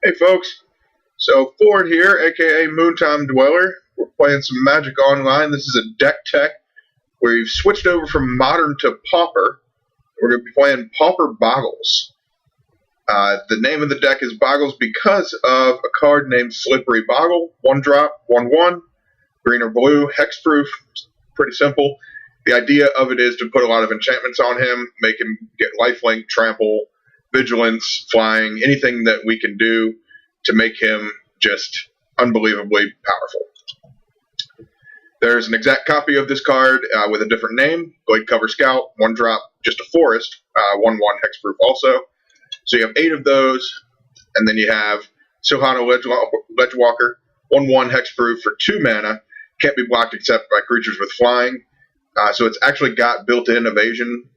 Hey folks, so Ford here, aka Moontime Dweller. We're playing some Magic Online. This is a deck tech where you've switched over from Modern to Pauper. We're going to be playing Pauper Bogles. The name of the deck is Bogles because of a card named Slippery Boggle. 1-drop, 1/1, green or blue, hexproof. Pretty simple. The idea of it is to put a lot of enchantments on him, make him get lifelink, trample, vigilance, flying, anything that we can do to make him just unbelievably powerful. There's an exact copy of this card with a different name, Blade Cover Scout, 1-drop, just a forest, 1/1 hexproof also. So you have 8 of those, and then you have Silhano Ledgewalker, 1/1 hexproof for 2 mana, can't be blocked except by creatures with flying. So it's actually got built-in evasion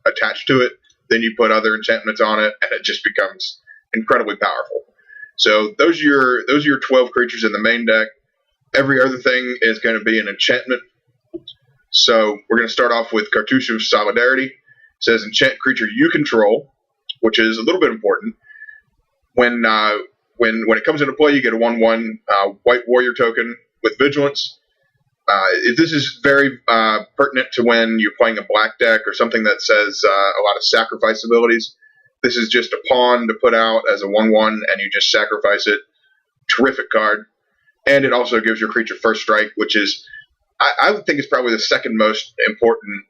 attached to it. Then you put other enchantments on it, and it just becomes incredibly powerful. So those are your 12 creatures in the main deck. Every other thing is going to be an enchantment. So we're going to start off with Cartouche of Solidarity. It says enchant creature you control, which is a little bit important. When it comes into play, you get a 1/1 white warrior token with vigilance. This is very pertinent to when you're playing a black deck or something that says a lot of sacrifice abilities. This is just a pawn to put out as a 1/1, and you just sacrifice it. Terrific card. And it also gives your creature first strike, which is, I would think, is probably the second most important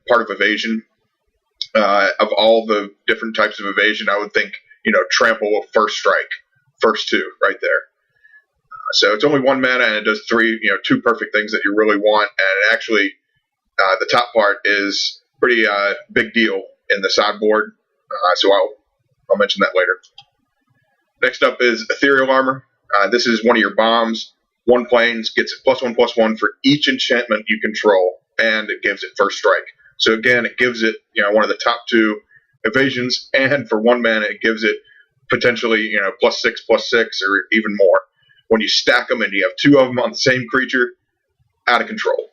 part of evasion. Of all the different types of evasion, I would think, trample of first strike, first 2 right there. So it's only 1 mana, and it does 2 perfect things that you really want. And actually, the top part is pretty big deal in the sideboard. So I'll mention that later. Next up is Ethereal Armor. This is one of your bombs. 1 planes gets it +1/+1 for each enchantment you control, and it gives it first strike. So again, it gives it one of the top 2 evasions, and for 1 mana, it gives it potentially +6/+6 or even more. When you stack them and you have 2 of them on the same creature, out of control.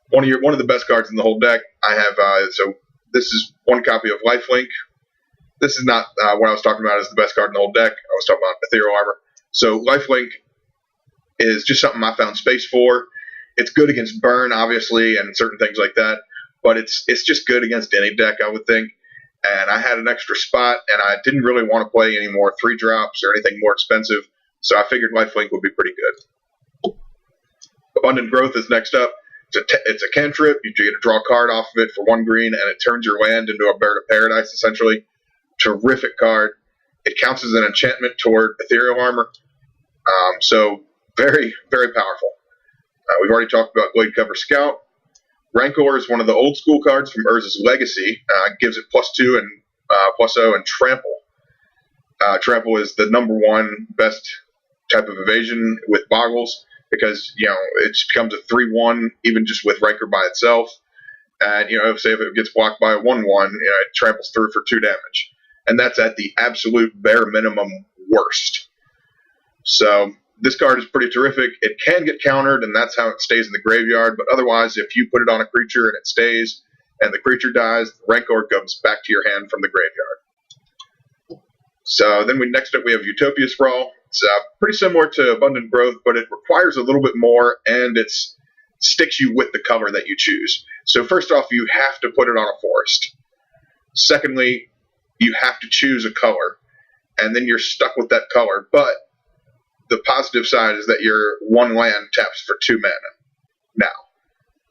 One of the best cards in the whole deck. I have so this is 1 copy of Lifelink. This is not what I was talking about as the best card in the whole deck. I was talking about Ethereal Armor. So Lifelink is just something I found space for. It's good against burn, obviously, and certain things like that. But it's just good against any deck, I would think. And I had an extra spot, and I didn't really want to play any more 3-drops or anything more expensive. So I figured Lifelink would be pretty good. Abundant Growth is next up. It's a cantrip. You get to draw a card off of it for 1 green, and it turns your land into a Bird of Paradise, essentially. Terrific card. It counts as an enchantment toward Ethereal Armor. So very, very powerful. We've already talked about Blade Cover Scout. Rancor is one of the old school cards from Urza's Legacy. Gives it +2 and +0 and Trample. Trample is the number 1 best type of evasion with Bogles because it becomes a 3/1 even just with Rancor by itself. And say if it gets blocked by a 1/1, it tramples through for 2 damage, and that's at the absolute bare minimum worst. So this card is pretty terrific. It can get countered, and that's how it stays in the graveyard. But otherwise, if you put it on a creature and it stays, and the creature dies, the Rancor comes back to your hand from the graveyard. So then next up we have Utopia Sprawl. It's pretty similar to Abundant Growth, but it requires a little bit more, and it sticks you with the color that you choose. So first off, you have to put it on a forest. Secondly, you have to choose a color, and then you're stuck with that color. But the positive side is that your 1 land taps for 2 mana now.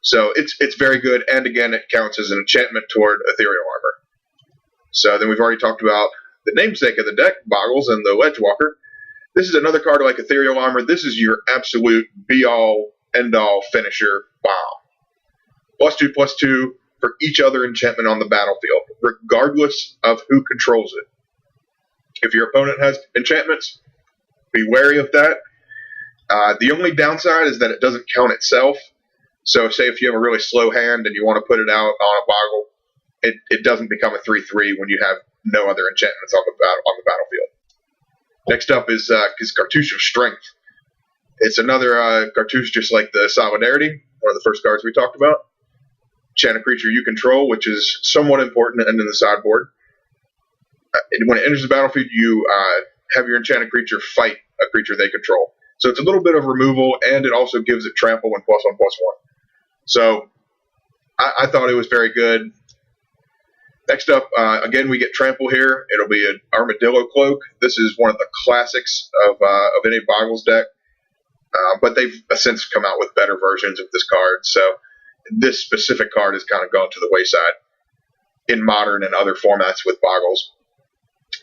So it's very good, and again, it counts as an enchantment toward Ethereal Armor. So then we've already talked about the namesake of the deck, Bogles, and the Ledgewalker. This is another card like Ethereal Armor. This is your absolute be-all, end-all finisher bomb. +2/+2 for each other enchantment on the battlefield, regardless of who controls it. If your opponent has enchantments, be wary of that. The only downside is that it doesn't count itself. So say if you have a really slow hand and you want to put it out on a Boggle, it doesn't become a 3/3 when you have no other enchantments on the battlefield. Next up is Cartouche of Strength. It's another cartouche just like the Solidarity, one of the first cards we talked about. Enchant a creature you control, which is somewhat important to end in the sideboard. When it enters the battlefield, you have your enchanted creature fight a creature they control. So it's a little bit of removal, and it also gives it trample and +1/+1. So I thought it was very good. Next up, again, we get trample here. It'll be an Armadillo Cloak. This is one of the classics of any Bogles deck, but they've since come out with better versions of this card. So this specific card has kind of gone to the wayside in Modern and other formats with Bogles.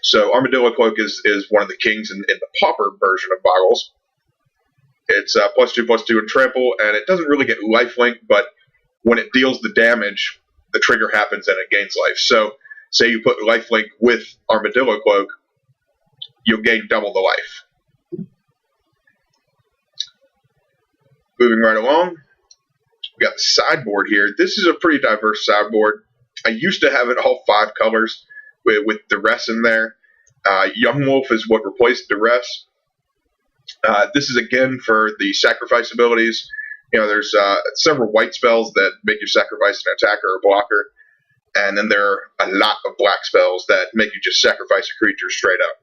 So Armadillo Cloak is one of the kings in the Pauper version of Bogles. It's +2/+2 and trample, and it doesn't really get lifelink, but when it deals the damage, the trigger happens and it gains life. So say you put lifelink with Armadillo Cloak, you'll gain double the life. Moving right along, we got the sideboard here. This is a pretty diverse sideboard. I used to have it all 5 colors with Duress in there. Young Wolf is what replaced Duress. This is again for the sacrifice abilities. There's several white spells that make you sacrifice an attacker or blocker, and then there are a lot of black spells that make you just sacrifice a creature straight up.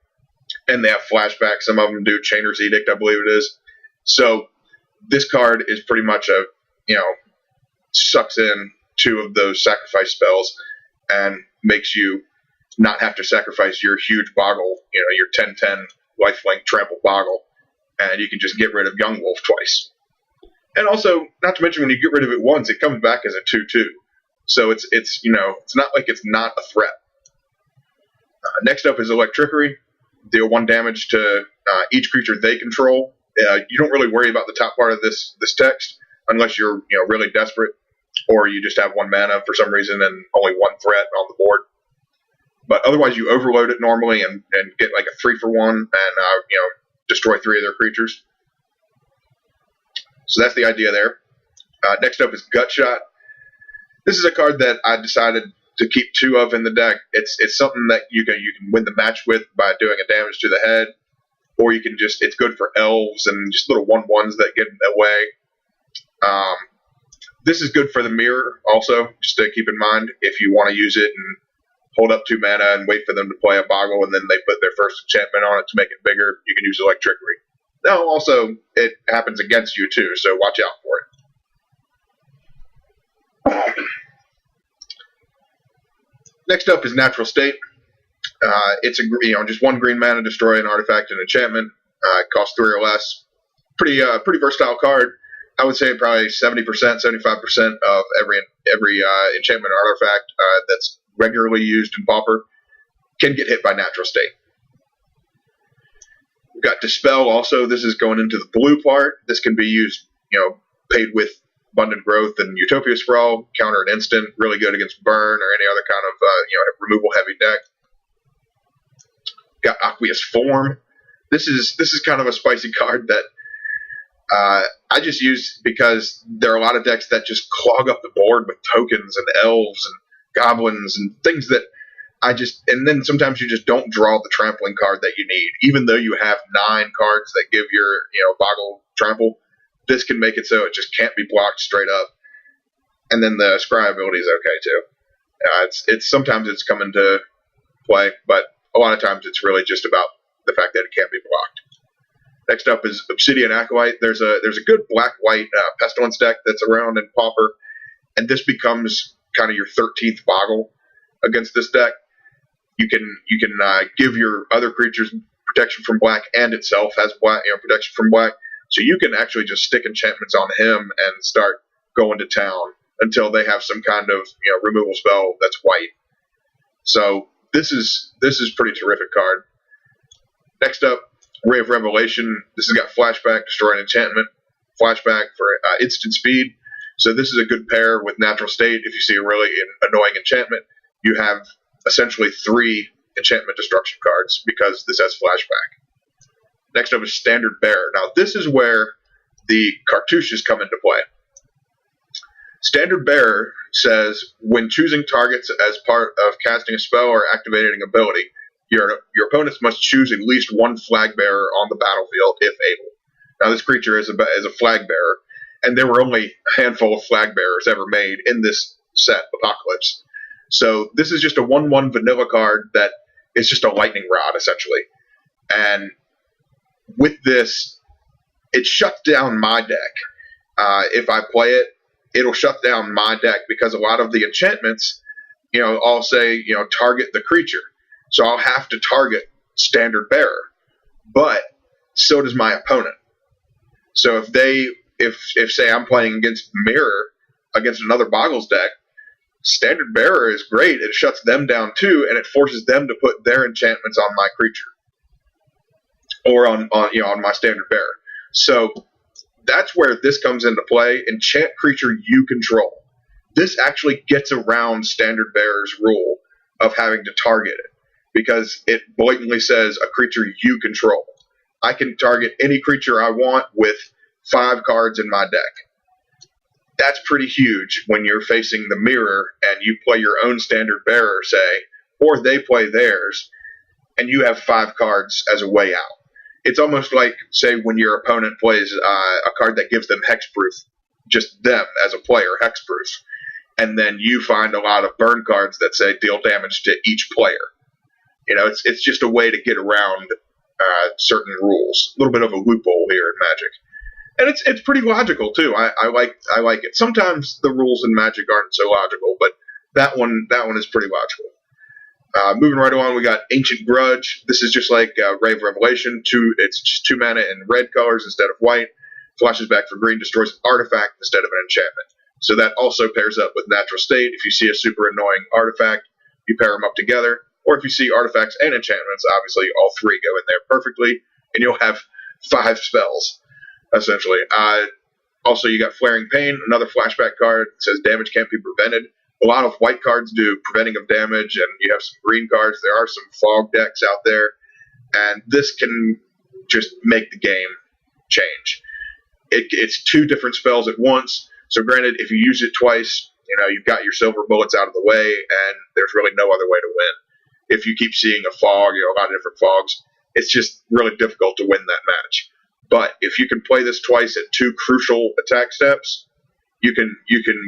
And they have flashbacks. Some of them do Chainer's Edict, I believe it is. So this card is pretty much sucks in 2 of those sacrifice spells and makes you not have to sacrifice your huge Boggle, your 10/10 lifelink trample Boggle, and you can just get rid of Young Wolf twice. And also, not to mention, when you get rid of it once, it comes back as a 2/2. So it's not like it's not a threat. Next up is Electrickery. Deal 1 damage to each creature they control. You don't really worry about the top part of this text unless you're really desperate, or you just have 1 mana for some reason and only 1 threat on the board. But otherwise, you overload it normally and get like a 3-for-1 and destroy 3 of their creatures. So that's the idea there. Next up is Gutshot. This is a card that I decided to keep 2 of in the deck. It's something that you can win the match with by doing a damage to the head, or you can it's good for elves and just little 1/1s that get away. This is good for the mirror also, just to keep in mind if you want to use it and hold up 2 mana and wait for them to play a Boggle and then they put their first enchantment on it to make it bigger, you can use Electrickery. Now, also, it happens against you too, so watch out for it. Next up is Natural State. It's just 1 green mana, destroy an artifact and enchantment. It costs 3 or less. Pretty versatile card. I would say probably 70%, 75% of every enchantment or artifact that's regularly used in Pauper can get hit by Natural State. We've got Dispel also. This is going into the blue part. This can be used, paid with Abundant Growth and Utopia Sprawl, counter an instant, really good against Burn or any other kind of removal heavy deck. Got Aqueous Form. This is kind of a spicy card that I just use because there are a lot of decks that just clog up the board with tokens and elves and goblins and things that and then sometimes you just don't draw the trampling card that you need. Even though you have 9 cards that give your, Boggle trample, this can make it so it just can't be blocked straight up. And then the Scry ability is okay too. Sometimes it's come into play, but a lot of times it's really just about the fact that it can't be blocked. Next up is Obsidian Acolyte. There's a good black-white Pestilence deck that's around in Pauper, and this becomes kind of your 13th Boggle against this deck. You can give your other creatures protection from black, and itself has black, protection from black. So you can actually just stick enchantments on him and start going to town until they have some kind of removal spell that's white. So this is pretty terrific card. Next up, Ray of Revelation. This has got flashback, destroy an enchantment, flashback for instant speed. So this is a good pair with Natural State. If you see a really annoying enchantment, you have essentially 3 enchantment destruction cards because this has flashback. Next up is Standard Bearer. Now this is where the cartouches come into play. Standard Bearer says when choosing targets as part of casting a spell or activating an ability, your opponents must choose at least 1 flag bearer on the battlefield if able. Now this creature is a flag bearer, and there were only a handful of flag bearers ever made in this set, Apocalypse. So this is just a 1/1 vanilla card that It's just a lightning rod, essentially. And with this, it shuts down my deck. If I play it, it'll shut down my deck because a lot of the enchantments, I'll say, target the creature. So I'll have to target Standard Bearer. But so does my opponent. So if say I'm playing against Mirror, against another Bogles deck, Standard Bearer is great. It shuts them down too, and it forces them to put their enchantments on my creature or on my Standard Bearer. So that's where this comes into play. Enchant creature you control. This actually gets around Standard Bearer's rule of having to target it because it blatantly says a creature you control. I can target any creature I want with 5 cards in my deck. That's pretty huge when you're facing the Mirror and you play your own Standard Bearer, say, or they play theirs, and you have 5 cards as a way out. It's almost like, say, when your opponent plays a card that gives them hexproof, just them as a player, hexproof, and then you find a lot of burn cards that say deal damage to each player. It's just a way to get around certain rules. A little bit of a loophole here in Magic. And it's pretty logical too. I like it. Sometimes the rules in Magic aren't so logical, but that one is pretty logical. Moving right along, we got Ancient Grudge. This is just like Ray of Revelation. It's just 2 mana in red colors instead of white. Flashes back for green, destroys an artifact instead of an enchantment. So that also pairs up with Natural State. If you see a super annoying artifact, you pair them up together. Or if you see artifacts and enchantments, obviously all 3 go in there perfectly, and you'll have 5 spells, essentially. Also, you got Flaring Pain, another flashback card. It says damage can't be prevented. A lot of white cards do preventing of damage, and you have some green cards. There are some fog decks out there, and this can just make the game change. It's 2 different spells at once, so granted, if you use it twice, you've got your silver bullets out of the way, and there's really no other way to win. If you keep seeing a fog, a lot of different fogs, it's just really difficult to win that match. But if you can play this twice at 2 crucial attack steps, you can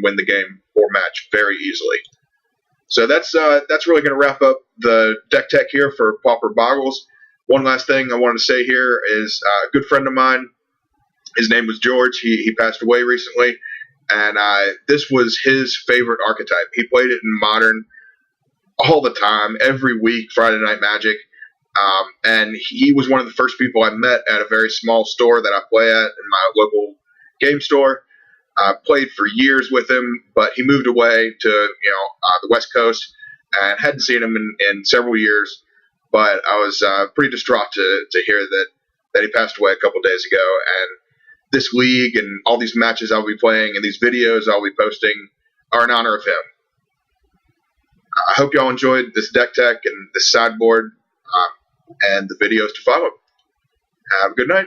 win the game or match very easily. So that's really going to wrap up the deck tech here for Pauper Bogles. One last thing I wanted to say here is a good friend of mine. His name was George. He passed away recently, and this was his favorite archetype. He played it in Modern all the time, every week, Friday Night Magic. And he was one of the first people I met at a very small store that I play at in my local game store. Played for years with him, but he moved away to the West Coast and hadn't seen him in several years. But I was pretty distraught to hear that he passed away a couple days ago. And this league and all these matches I'll be playing and these videos I'll be posting are in honor of him. I hope y'all enjoyed this deck tech and this sideboard and the videos to follow. Have a good night.